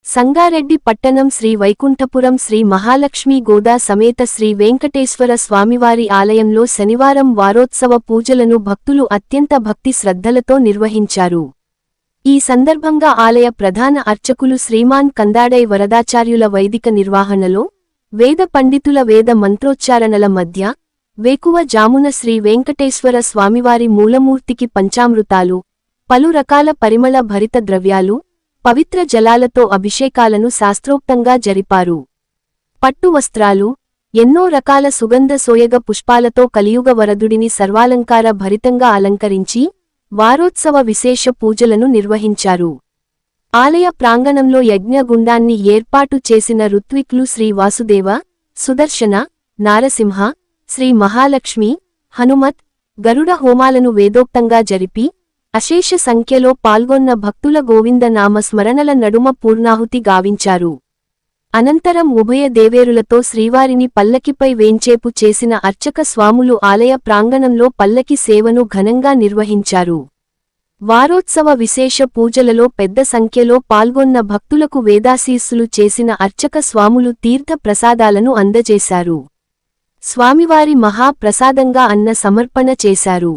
సంగారెడ్డి పట్టణం శ్రీ వైకుంఠపురం శ్రీ మహాలక్ష్మీ గోదా సమేత శ్రీ వెంకటేశ్వర స్వామివారి ఆలయంలో శనివారం వారోత్సవ పూజలను భక్తులు అత్యంత భక్తి శ్రద్ధలతో నిర్వహించారు. ఈ సందర్భంగా ఆలయ ప్రధాన అర్చకులు శ్రీమాన్ కందాడై వరదాచార్యుల వైదిక నిర్వహణలో వేద పండితుల వేద మంత్రోచ్చారణల మధ్య వేకువ జామున శ్రీ వెంకటేశ్వర స్వామివారి మూలమూర్తికి పంచామృతాలు, పలు రకాల పరిమళ భరిత ద్రవ్యాలు, పవిత్ర జలాలతో అభిషేకాలను శాస్త్రోక్తంగా జరిపారు. పట్టు వస్త్రాలు, ఎన్నో రకాల సుగంధ సోయగ పుష్పాలతో కలియుగ వరదుడిని సర్వాలంకార భరితంగా అలంకరించి వారోత్సవ విశేష పూజలను నిర్వహించారు. ఆలయ ప్రాంగణంలో యజ్ఞగుండాన్ని ఏర్పాటు చేసిన ఋత్విక్లు శ్రీ వాసుదేవ, సుదర్శన, నారసింహ, శ్రీ మహాలక్ష్మి, హనుమత్, గరుడ హోమాలను వేదోక్తంగా జరిపి అశేష సంఖ్యలో పాల్గొన్న భక్తుల గోవింద నామ స్మరణల నడుమ పూర్ణాహుతి గావించారు. అనంతరం ఉభయ దేవేరులతో శ్రీవారిని పల్లకిపై వేంచేపు చేసిన అర్చక స్వాములు ఆలయ ప్రాంగణంలో పల్లకి సేవను ఘనంగా నిర్వహించారు. వారోత్సవ విశేష పూజలలో పెద్ద సంఖ్యలో పాల్గొన్న భక్తులకు వేదాశీస్సులు చేసిన అర్చక స్వాములు తీర్థ ప్రసాదాలను అందజేశారు. స్వామివారి మహా ప్రసాదంగా అన్న సమర్పణ చేశారు.